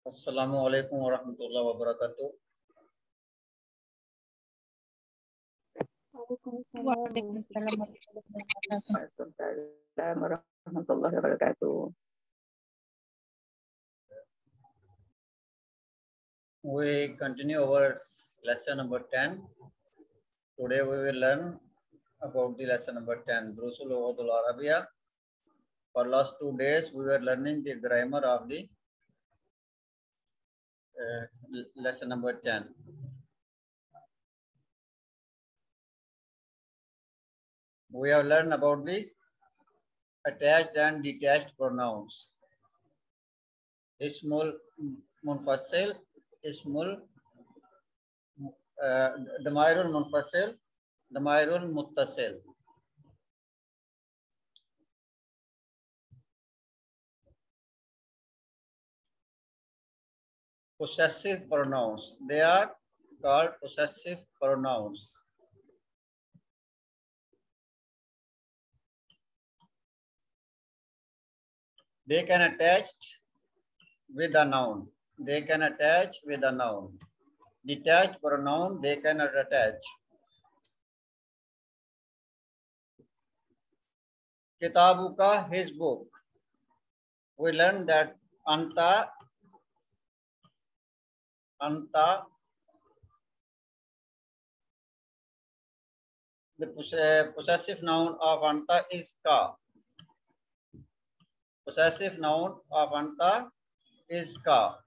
अस्सलामु अलैकुम वरहमतुल्लाहि वबरकातुह। We continue our lesson number 10. Today we will learn about the lesson number 10, Durusul Lughatul Arabiya. For last 2 days we were learning the grammar of the lesson number 10. We have learned about the attached and detached pronouns. Ismul munfasil, ismul Damairul munfasil, Damairul muttasil. Possessive pronouns. They are called possessive pronouns. They can attach with a noun. They can attach with a noun. Detached pronoun, they cannot attach. Kitabuka, his book. We learned that anta, the possessive noun of anta is ka. Possessive noun of anta is ka.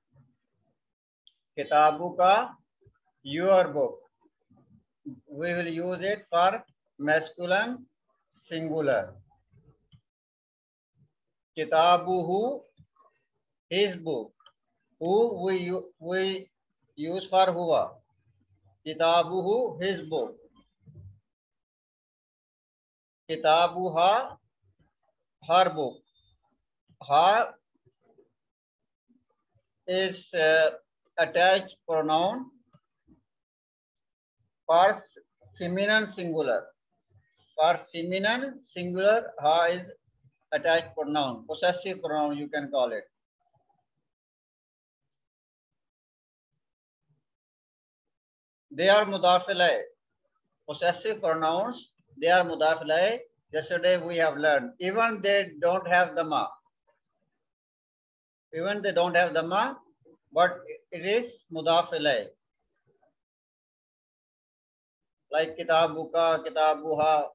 Kitabuka, your book. We will use it for masculine singular. Kitabuhu, his book. Who we use for huwa. Kitabuhu, his book. Kitabuha, her book. Her is attached pronoun for feminine singular. For feminine singular, ha is attached pronoun, possessive pronoun you can call it. They are mudafilai. Possessive pronouns, they are mudafilai. Yesterday we have learned. Even they don't have the ma. Even they don't have the ma, but it is mudafilai. Like kitabuka, kitabuha,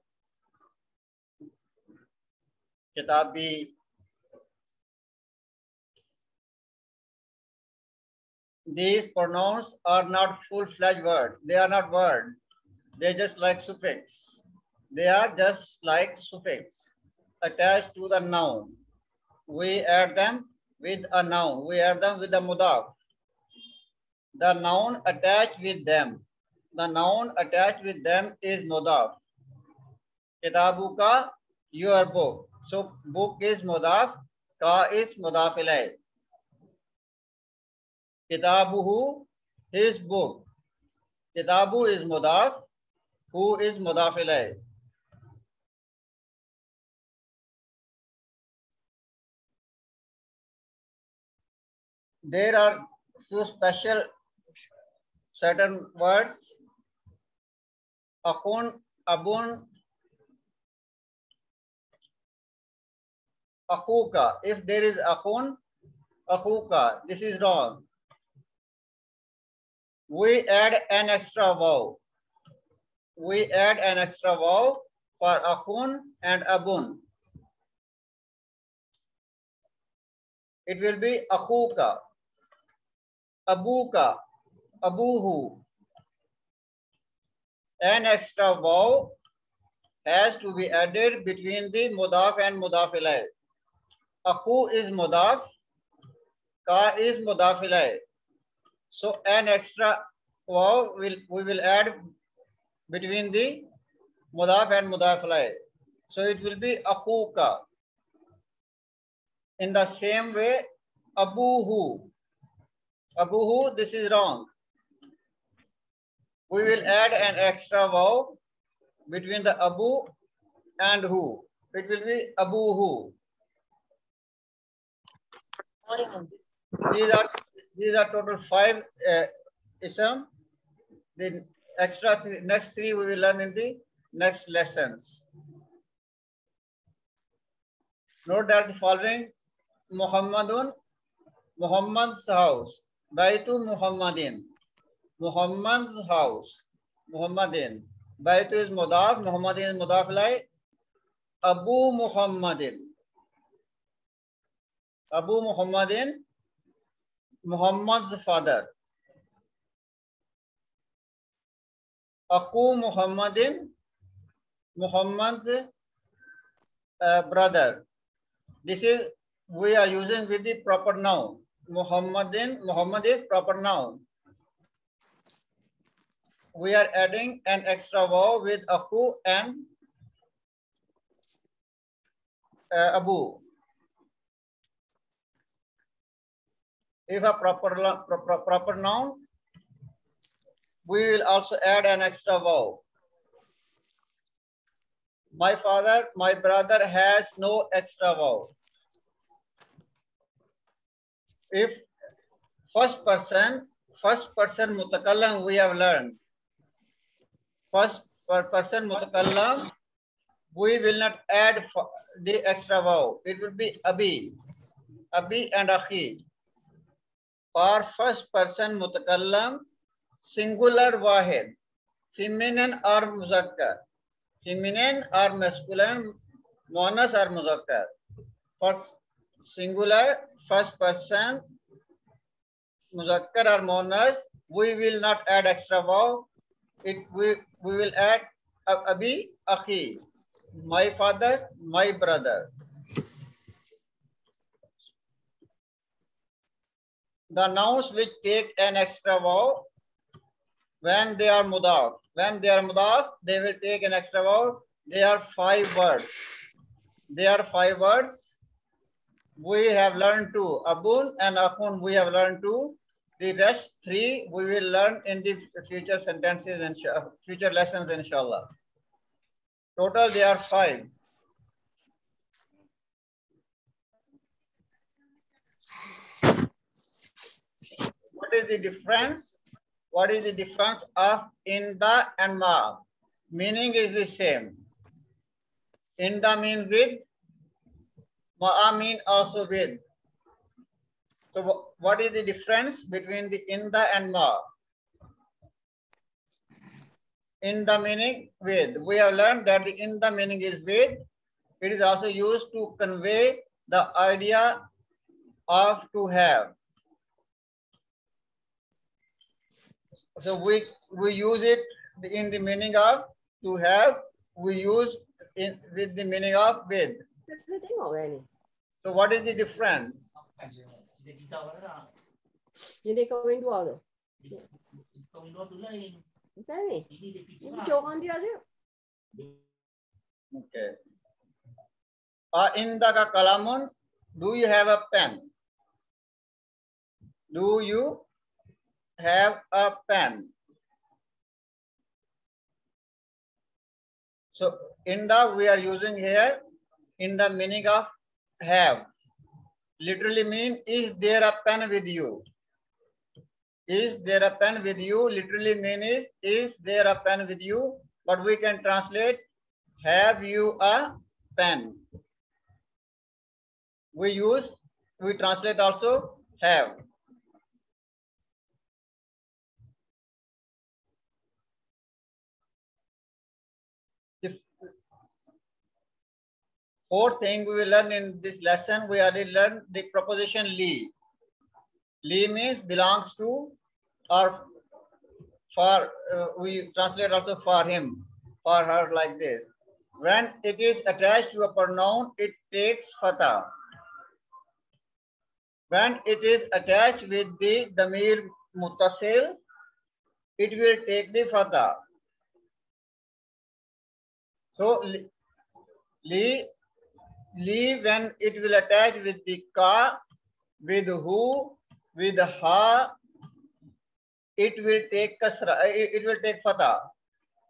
kitabi. These pronouns are not full-fledged words. They are not words. They just like suffix. They are just like suffix attached to the noun. We add them with a noun. We add them with the mudaf. The noun attached with them. The noun attached with them is mudaf. Kitabuka, your book. So book is mudaf. Ka is mudaf ilay. Kitabuhu, his book. Kitabu is mudaf. Who is mudaf ilay. There are few special certain words. Akhun, abun, akhuka. If there is akhun, akhuka, this is wrong. We add an extra vowel. We add an extra vowel for akhun and abun. It will be akhuka, abuka, abuhu. An extra vowel has to be added between the mudaf and mudaf ilay. Akhu is mudaf, ka is mudaf ilay. So an extra vowel we will add between the mudaf and mudaf ilay. So it will be akhuka. In the same way, abuhu. Abuhu, this is wrong. We will add an extra vowel between the abu and hu. It will be abuhu. These are total 5 ism. The extra next 3 we will learn in the next lessons. Note that the following: Muhammadun, Muhammad's house. Baitu Muhammadin, Muhammad's house. Muhammadin. Baitu is mudaf, Muhammadin is mudaf ilay. Abu Muhammadin. Abu Muhammadin, Muhammad's father. Aku Muhammadin, Muhammad's brother. This is, we are using with the proper noun. Muhammadin, Muhammad is proper noun. We are adding an extra vowel with Aku and Abu. If a proper noun, we will also add an extra vowel. My father, my brother has no extra vowel. If first person mutakallam we have learned. First person mutakallam, we will not add the extra vowel. It will be Abi. Abi and Akhi. For first person mutakallam, singular wahid, feminine or muzakkar, feminine or masculine, monas or muzakkar. For singular first person muzakkar or monas, we will not add extra vowel. We will add Abi, Akhi, my father, my brother. The nouns which take an extra vowel when they are mudaf. When they are mudaf, they will take an extra vowel. They are 5 words. They are 5 words. We have learned 2. Abun and Akhun we have learned 2. The rest 3 we will learn in the future sentences and future lessons, inshallah. Total they are 5. What is the difference? What is the difference of inda and ma? Meaning is the same. Inda means with, ma'a mean also with. So what is the difference between the inda and ma? Inda meaning with. We have learned that the inda meaning is with. It is also used to convey the idea of to have. So we use it in the meaning of to have. We use it with the meaning of with. So what is the difference? Jadi kahwin dua tu. Kahwin dua tu lain. Bukan ni. Ini orang dia je. Okay. Indaka kalamun, do you have a pen? Do you have a pen? So inda we are using here in the meaning of have. Literally mean, is there a pen with you? Is there a pen with you? Literally mean is there a pen with you? But we can translate, have you a pen? We translate also have. The fourth thing we will learn in this lesson, we already learned the preposition li. Li means belongs to or for, we translate also for him, for her, like this. When it is attached to a pronoun, it takes fatha. When it is attached with the damir muttasil, it will take the fatha. So li when it will attach with the ka, with who, with ha, it will take kasra, it will take fatha.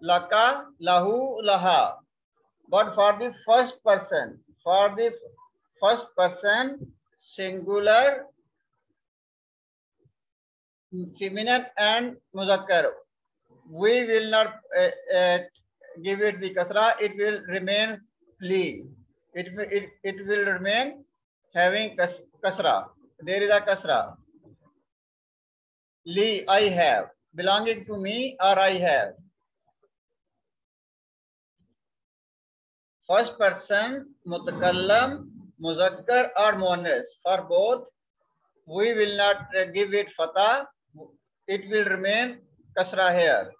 Laka, lahu, laha. But for the first person, singular feminine and muzakkar. We will not give it the kasra. It will remain li. It will remain having kasra. There is a kasra. Li, I have. Belonging to me or I have. First person, mutakallam, muzakkar or muannas. For both, we will not give it fatah. It will remain kasra here.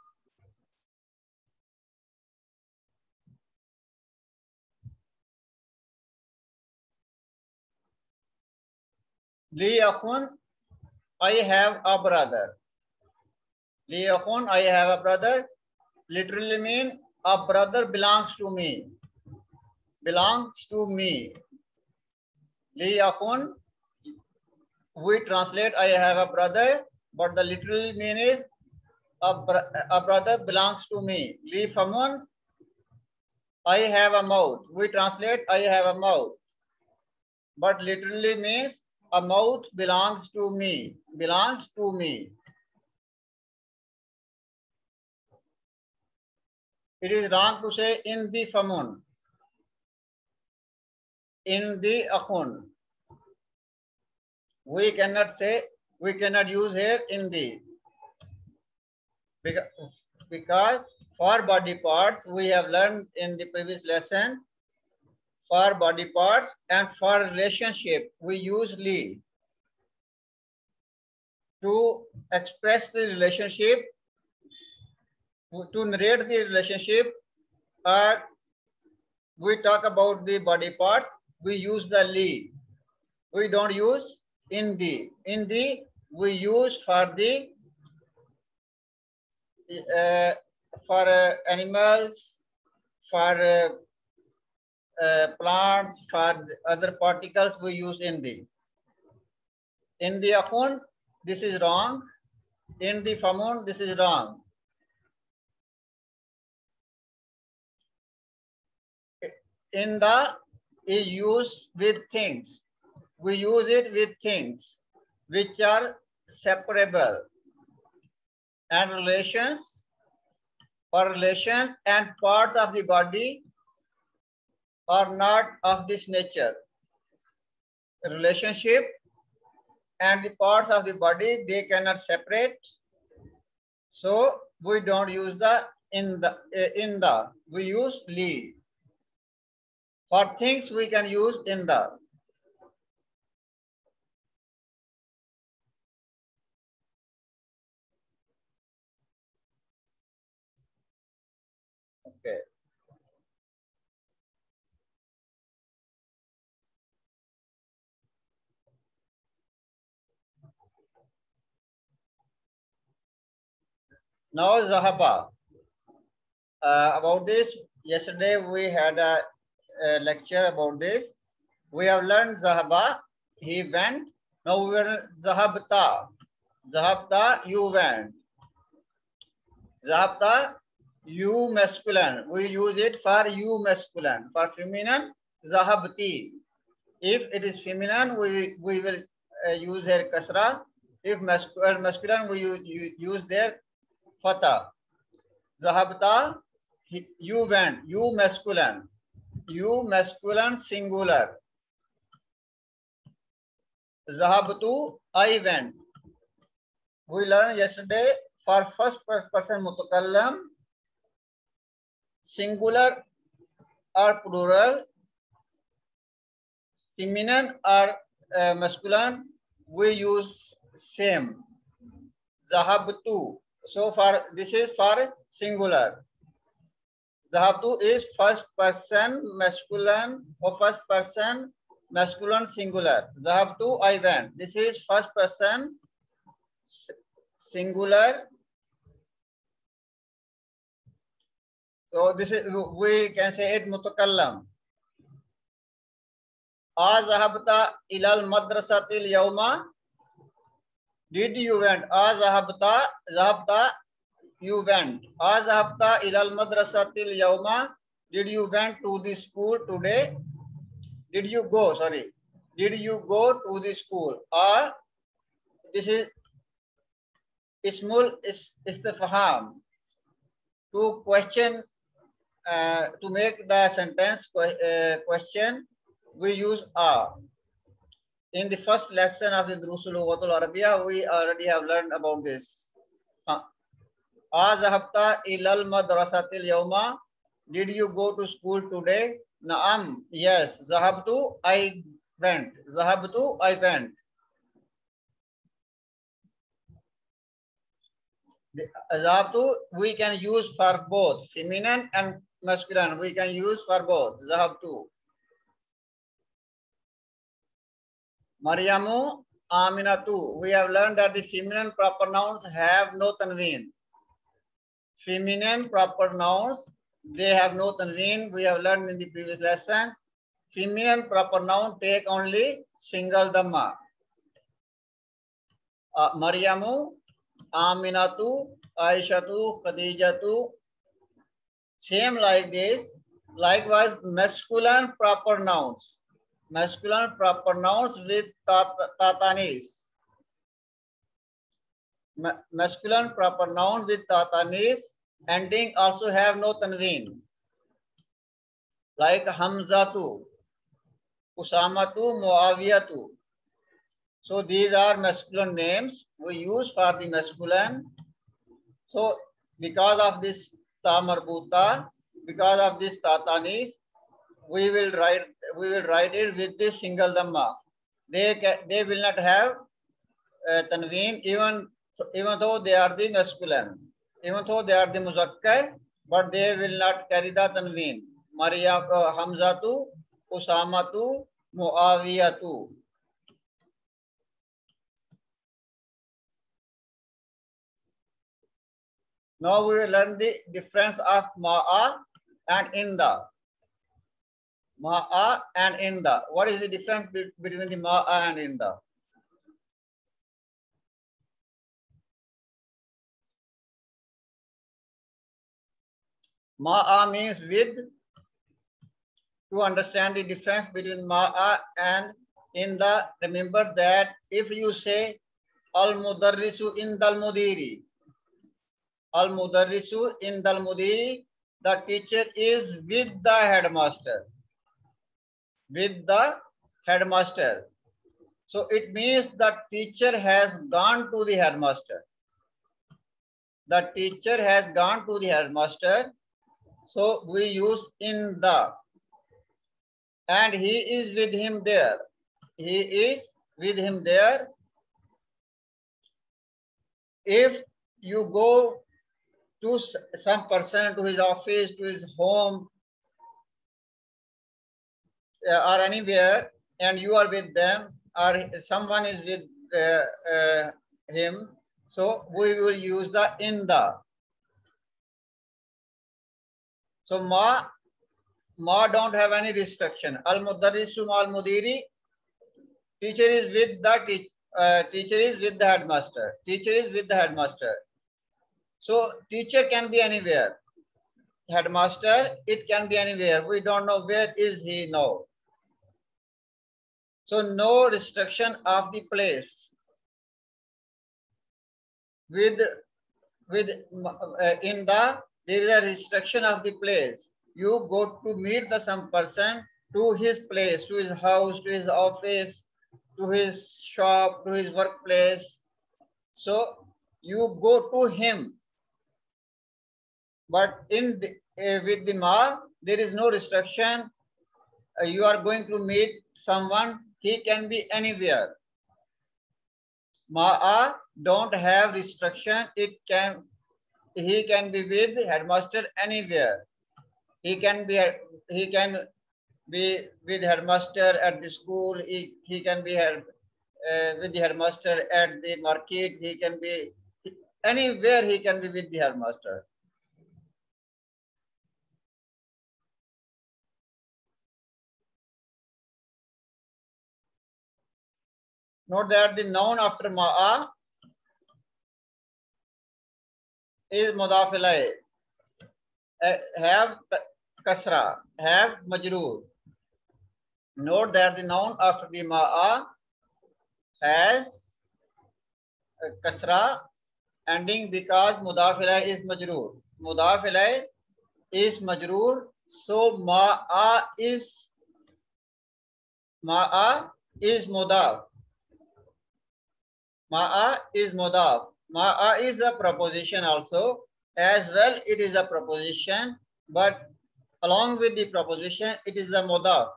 Li akhun, I have a brother. Li akhun, I have a brother. Literally mean a brother belongs to me. Belongs to me. Li akhun, we translate I have a brother, but the literal mean is a brother belongs to me. Li famun, I have a mouth. We translate I have a mouth, but literally means a mouth belongs to me. Belongs to me. It is wrong to say in the famun. In the akhun. We cannot say, we cannot use here in the. Because for body parts, we have learned in the previous lesson, for body parts and for relationship, we use li. To express the relationship, to narrate the relationship, or we talk about the body parts, we use the li. We don't use in the. In the, we use for the animals, for plants, for other particles, we use in the. In the akhun, this is wrong. In the famun, this is wrong. In the is used with things. We use it with things which are separable. And relations, for relations and parts of the body are not of this nature. The relationship and the parts of the body, they cannot separate. So we don't use the in the. We use li. For things we can use in the. Okay. Now Zahaba. About this, yesterday we had a lecture about this. We have learned Zahaba, he went. Now we are Zahabta. Zahabta, you went. Zahabta, you masculine. We use it for you masculine. For feminine, Zahabti. If it is feminine, we will use their kasra. If masculine, we use their fatah. Zahabta, you went. You masculine. You masculine singular. Zahabtu, I went. We learned yesterday for first person mutakallam, singular or plural, feminine or masculine, we use same. Zahabtu. So for this is for singular. Zahabtu is first person masculine or first person masculine singular. Zahabtu, I went. This is first person singular. So this is, we can say it mutakallam. Azahabta ilal madrasatil yawma. Did you went? Zahabta, you went. Azahabta ilal madrasatil yawma. Did you went to the school today? Did you go? Sorry. Did you go to the school? Or this is ismul istifham. To question, to make the sentence question, we use a. In the first lesson of the Durusul Lughatul Arabiya, we already have learned about this. Azhabta ilal madrasatil yawma. Did you go to school today? Naam. Yes. Zahabtu, I went. Zahabtu, I went. Zahabtu, we can use for both feminine and masculine. We can use for both. Zahabtu. Maryamu, Aminatu. We have learned that the feminine proper nouns have no tanween. Feminine proper nouns, they have no tanween. We have learned in the previous lesson. Feminine proper noun take only single dhamma. Maryamu, Aminatu, Aishatu, Khadijatu. Same like this. Likewise, masculine proper nouns. Masculine proper nouns with tatanis. Masculine proper noun with tatanis ending also have no tanween. Like Hamzatu, Usamatu, Muawiyatu. So these are masculine names we use for the masculine. So because of this ta marbuta, because of this tatanis, we will write it with this single dhamma. They will not have tanween even though they are the masculine, even though they are the muzakkar, but they will not carry the tanween. Maryam, Hamzatu, Usamatu, Muawiyatu. Now we will learn the difference of ma'a and inda. Ma'a and inda. What is the difference between the ma'a and inda? Ma'a means with. To understand the difference between ma'a and inda, remember that if you say al-mudarrisu indal mudiri, al-mudarrisu indal mudiri, the teacher is with the headmaster. With the headmaster. So it means the teacher has gone to the headmaster. The teacher has gone to the headmaster. So we use in the. And he is with him there. He is with him there. If you go to some person, to his office, to his home, or anywhere, and you are with them, or someone is with him, so we will use the in the. So ma don't have any restriction. Al-mudarrisu al-mudiri, teacher is with the teacher is with the headmaster. Teacher is with the headmaster. So teacher can be anywhere. Headmaster, it can be anywhere. We don't know where is he now. So no restriction of the place. With in the, there is a restriction of the place. You go to meet the some person to his place, to his house, to his office, to his shop, to his workplace. So you go to him. But in the, with the ma, there is no restriction. You are going to meet someone, he can be anywhere. Ma'a don't have restriction. He can be with headmaster anywhere. He can be with headmaster at the school. He can be with the headmaster at the market. He can be anywhere. He can be with the headmaster. Note that the noun after ma'a is mudaf ilayh. Have kasra, have majroor. Note that the noun after the ma'a has kasra ending because mudaf ilayh is majroor. Mudaf ilayh is majroor, so ma'a is mudaf. Ma'a is mudaf. Ma'a is a proposition also. As well, it is a proposition, but along with the proposition, it is a mudaf.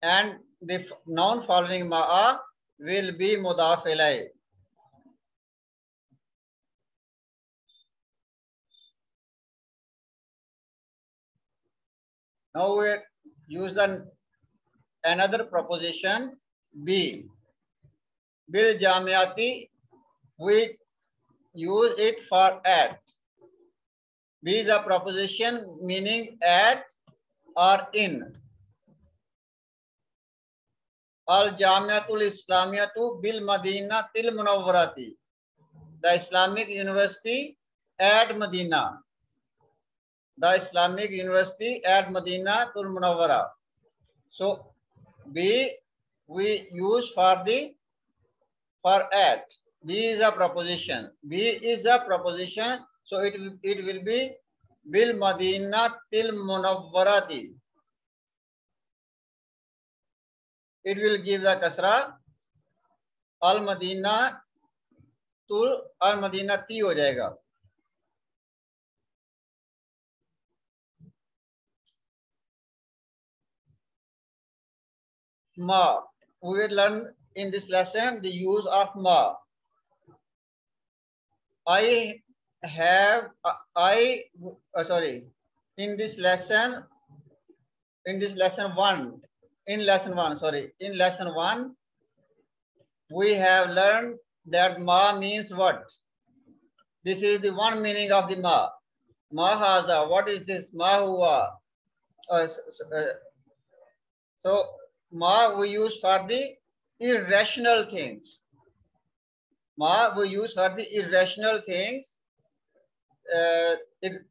And the noun following ma'a will be mudaf ilayh. Now we use another proposition B. Bil jamiati, we use it for at. B is a proposition meaning at or in. Al Jamiatul Islamiyatu bil Madinatil Munawwarati. The Islamic University at Medina. The Islamic University at Madinatul Munawwara. So B we use for at. B is a proposition. B is a proposition, so it will be bil Madinatil Munawwarati. It will give the kasra. Al Madina tul al Madinati हो जाएगा. Ma. We will learn in this lesson the use of ma. In lesson one, we have learned that ma means what? This is the one meaning of the ma. Ma haza. What is this? Ma huwa. So ma we use for the irrational things. Ma we use for the irrational things.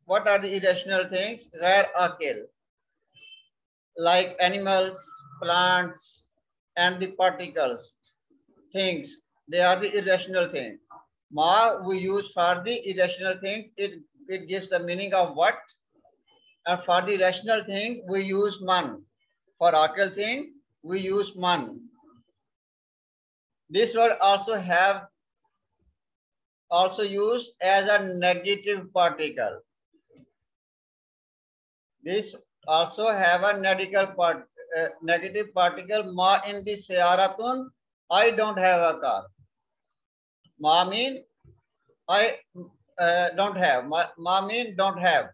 What are the irrational things? Ghair akil. Like animals, plants, and the particles, things. They are the irrational things. Ma we use for the irrational things. It gives the meaning of what? And for the rational thing, we use man. For akil thing, we use man. This word also used as a negative particle. This also have a negative particle. Ma in the sayaratun, I don't have a car. Ma mean I don't have. Ma mean don't have.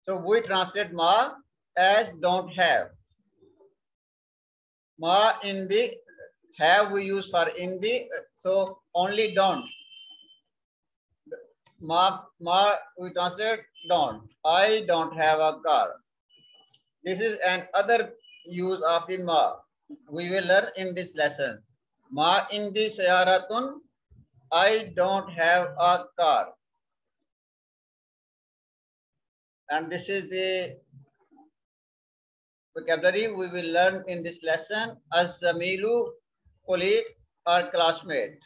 So we translate ma as don't have. Ma in the have we use for in the, so only don't. Ma we translate don't. I don't have a car. This is another use of the ma. We will learn in this lesson. Ma in the sayaratun, I don't have a car. And this is the vocabulary we will learn in this lesson. Az-zamilu, colleague or classmate.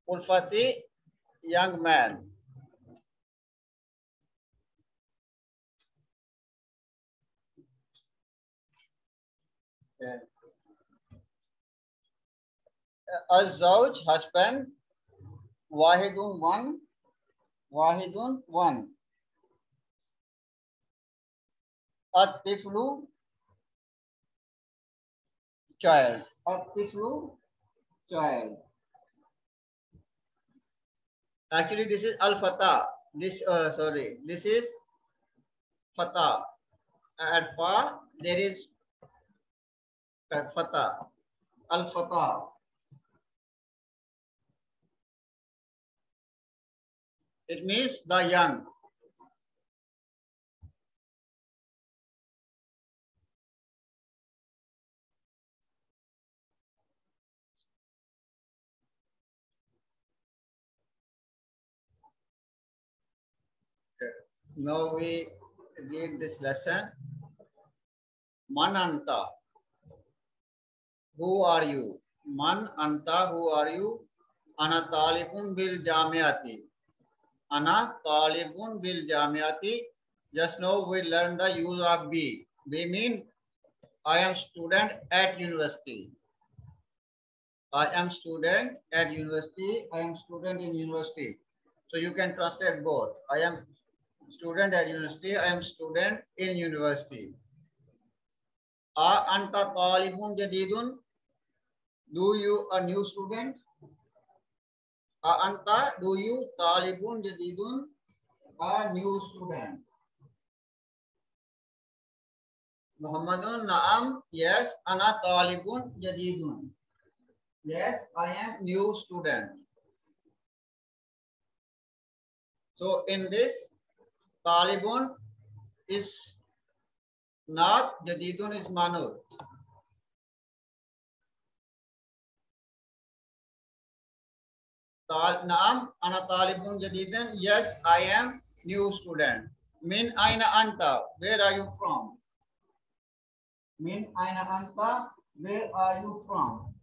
Ulfati, young man. Az-zawj, husband. Wahidun, one. Wahidun, one. At-tiflu, child. At-tiflu, child. Actually, this is al-fata. This is fata. At fa, there is fata. Al-fata. It means the young. Now we read this lesson. Mananta. who are you? Man anta, who are you? Ana talibun bil jamiati. Ana talibun bil jamiati. Just now we learned the use of be. Be mean I am student at university. I am student at university. I am student in university. So you can translate both. I am student at university. I am student in university. A anta talibun jadidun. Do you a new student? A anta, do you talibun jadidun, a new student? Muhammadun naam, yes, ana talibun jadidun. Yes, I am new student. So in this, talibun is not, jadidun is manut. Naam, ana talibun jadidun. Yes, I am new student. Min aina anta, where are you from? Min aina anta, where are you from?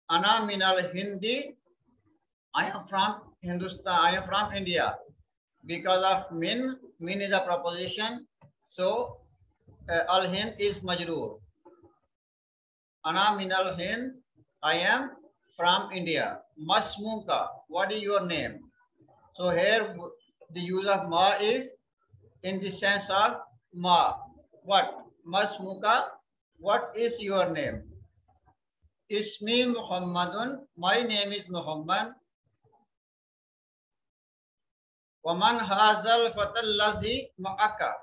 Ana minal Hindi, I am from Hindustan, I am from India. Because of min is a preposition, so al Hind is majroor. Ana minal Hind, I am from India. Masmuka, what is your name? So here the use of ma is in the sense of ma. What? Masmuka, what is your name? Ismi Muhammadun, my name is Muhammad. Waman hazal fatallazi ma'aka.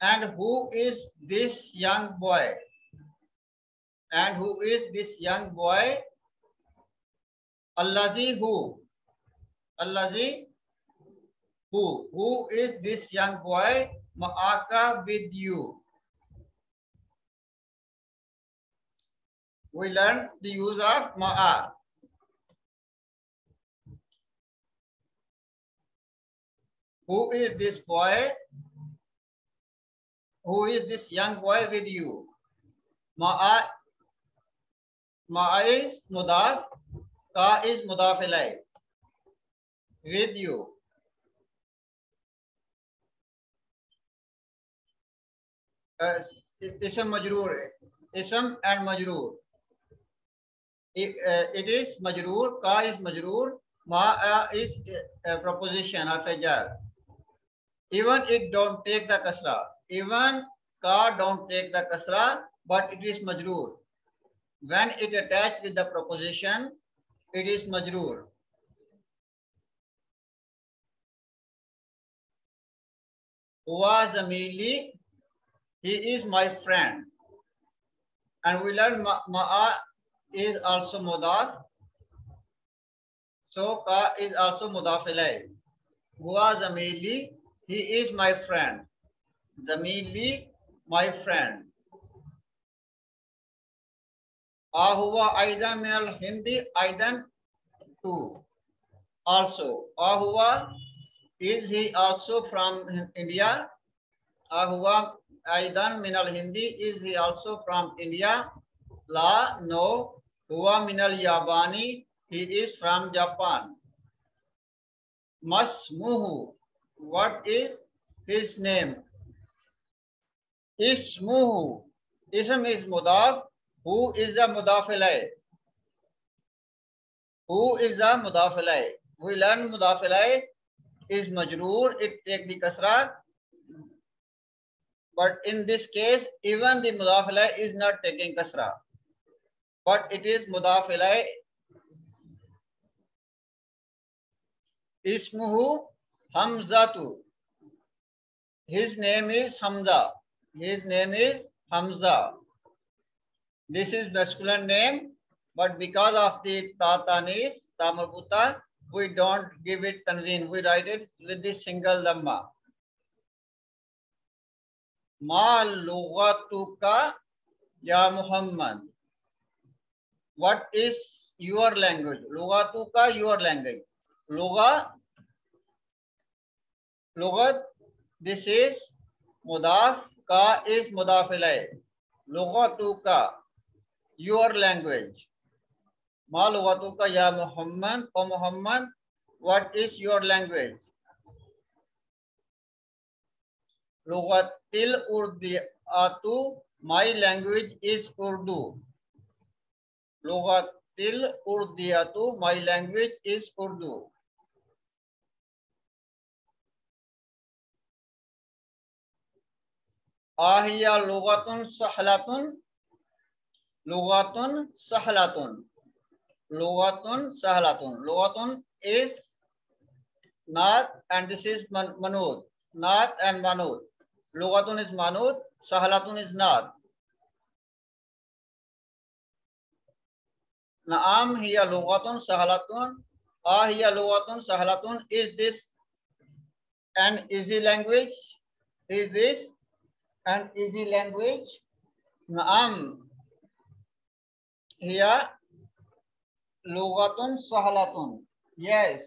And who is this young boy? And who is this young boy? Allazi who? Allazi who? Who is this young boy? Ma'aka with you. We learn the use of ma'a. Who is this boy? Who is this young boy with you? Ma'a is mudaf, ka is mudaf ilay. With you. Ism majroor, ism and majroor. It is majroor, ka is majroor, ma is a preposition or fajar. Even it don't take the kasra. Even ka don't take the kasra, but it is majroor. When it attached with the preposition, it is majroor. Huwa zamili, he is my friend. And we learn ma'a is also mudaf. So ka is also mudaf ilay. Huwa zamili, he is my friend. Zamili, my friend. Ahuwa aidan min al Hindi, aidan too. Also, Ahuwa, is he also from India? Ahuwa aidan min al Hindi, is he also from India? La, no. Huwa min al Yabani, he is from Japan. Masmuhu, what is his name? Ismuhu, ism is mudaf. Who is the mudaf ilay? Who is the mudaf ilay? We learn mudaf ilay is majroor, it take the kasra. But in this case, even the mudaf ilay is not taking kasra. But it is mudaf ilay. Ismuhu Hamzatu. His name is Hamza. His name is Hamza. This is masculine name, but because of the tatanis, tamarbuta, we don't give it tanween. We write it with the single dhamma. Ma lughatuka ya Muhammad. What is your language? Lughatuka, your language. Lugha, lughat, this is mudaf, ka is mudaf ilay. Lughatuka. your language. Ma lughatuka ya Muhammad, O Muhammad, what is your language? Lughatil Urdiatu, my language is Urdu. Lughatil Urdiatu, my language is Urdu. Ahiya lughatun sahlatun, lughatun sahlatun, lughatun sahlatun. Lughatun is Naat and this is Manud. Naat and Manud. Lughatun is Manud, Sahlatun is Naat. Naam hiya lughatun sahlatun. Hiya lughatun sahlatun. Is this an easy language? Is this an easy language? Naam hiya lughatun sahlatun. Yes,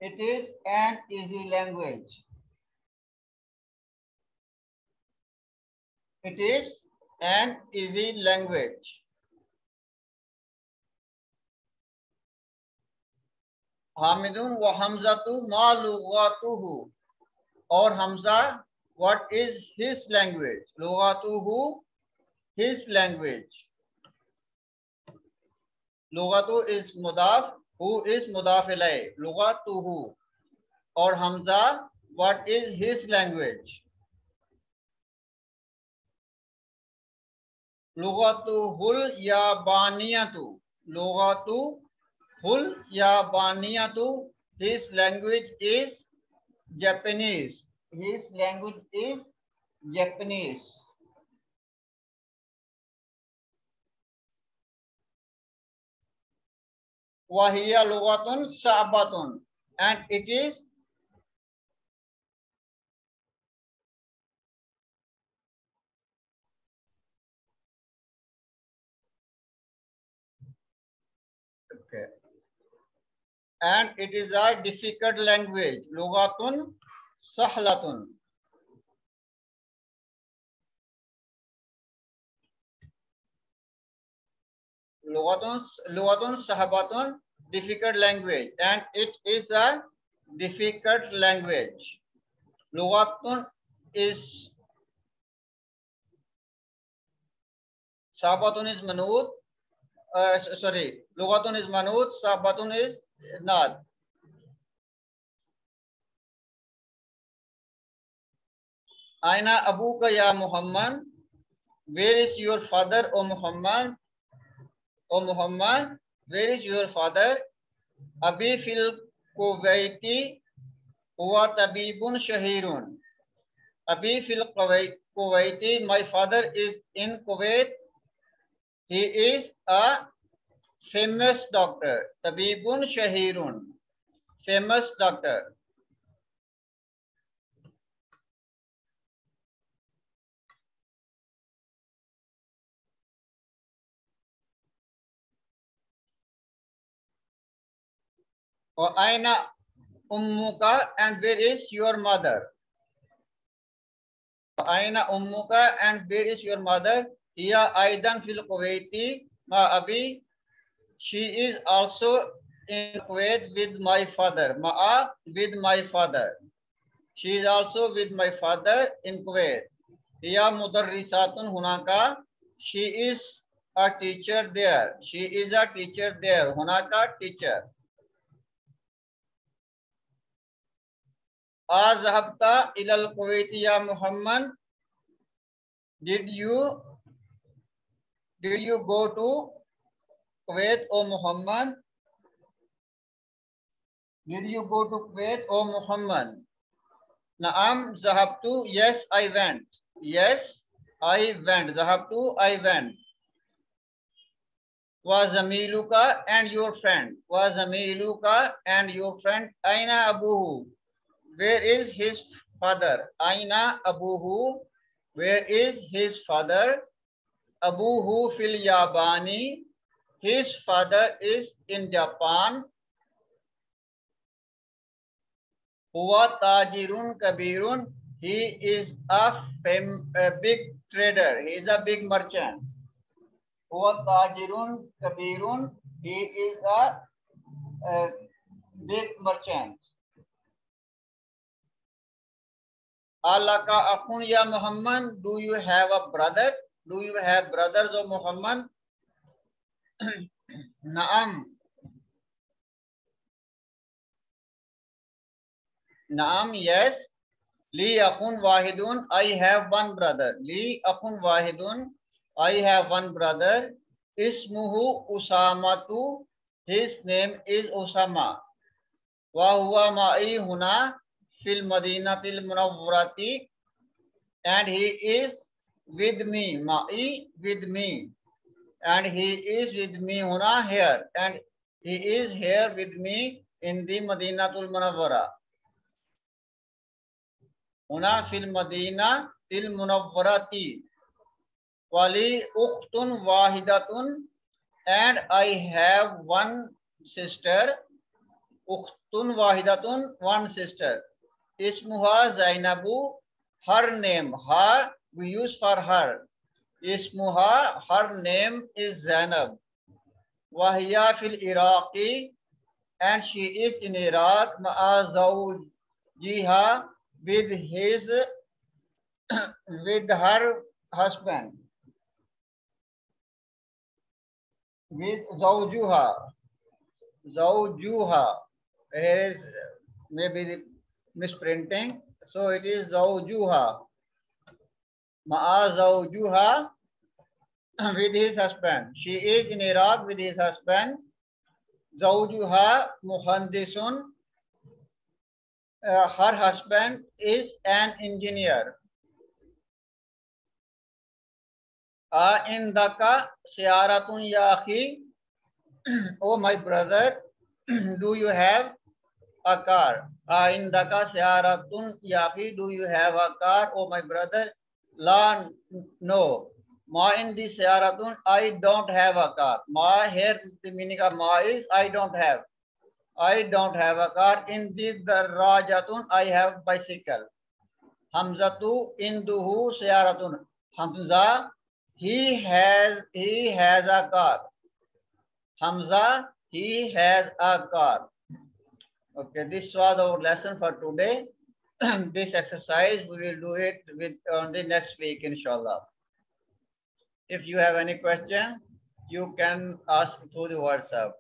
it is an easy language. It is an easy language. Hamidun wa Hamzatu ma lughatuhu. Or Hamza, what is his language? Lughatuhu, his language. Lughatu is mudaf, who is mudaf ilay. Lughatuhu. Or Hamza, what is his language? Lughatuhul yabaniyatu. Lughatuhul yabaniyatu. His language is Japanese. His language is Japanese. Wahiya lughatun sa'batun. And it is okay. And it is a difficult language. Lughatun sahlatun. Lughatun sahabatun, difficult language. And it is a difficult language. Lughatun is sahabatun is manud. Sorry, lughatun is manud, sahabatun is naat. Aina abuka ya Muhammad? Where is your father, O Muhammad? O Muhammad, where is your father? Abi fil Kuwaiti huwa tabibun shahirun. Abi fil Kuwaiti, my father is in Kuwait. He is a famous doctor. Tabibun shahirun, famous doctor. Wa aina ummuka, and where is your mother? Aina ummuka, and where is your mother? Hiya aidan fil Kuwaiti ma abi. She is also in Kuwait with my father. Ma'a, with my father. She is also with my father in Kuwait. Hiya mudarrisatun hunaka. She is a teacher there. She is a teacher there. Hunaka, teacher. Azhabta ilal Kuwaiti ya Muhammad? Did you go to Kuwait, O Muhammad? Did you go to Kuwait, O Muhammad? Naam zahabtu, yes I went. Yes I went. Zahabtu, I went. Wa zamiluka, and your friend. Wa zamiluka, and your friend. Aina abuhu, where is his father? Aina abuhu, where is his father? Abuhu fil Yabani, his father is in Japan. Huwa tajirun kabirun, he is a big trader. He is a big merchant. Huwa tajirun kabirun. He is a big merchant. Alaka akhun ya Muhammad. Do you have a brother? Do you have brothers, O Muhammad? Naam. Naam, yes. Li akhun wahidun. I have one brother. Li akhun wahidun. I have one brother. Ismuhu Usamatu. His name is Usama. Wa huwa ma'i huna fil madinatil munawwarati. And he is with me. Ma'i, with me. And he is with me huna, here. And he is here with me in the Madinatul Munawwara. Huna fil Madina til Munawwarati. Wali ukhtun wahidatun. And I have one sister. Ukhtun wahidatun, one sister. Ismuha Zainabu. Her name, ha, we use for her. Ismuha, her name is Zainab. Wahiya fil Iraqi, and she is in Iraq. Ma'a zawjiha, with his, with her husband. With zawjuha. Zawjuha. Here is maybe the misprinting. So it is zawjuha. Ma'a zawjuha, with his husband. She is in Iraq with his husband. Zawjuha muhandisun. Her husband is an engineer. Indaka siyaratun ya akhi. Oh my brother, do you have a car? Indaka siyaratun ya akhi. Do you have a car? Oh my brother. La, no. Ma indi siyaratun. I don't have a car. Ma, here the meaning of ma is I don't have. I don't have a car. Indi darajatun. I have bicycle. Hamzatu induhu siyaratun. Hamza, he has a car. Hamza, he has a car. Okay, this was our lesson for today. This exercise we will do it with on the next week, inshallah. If you have any question, you can ask through the WhatsApp.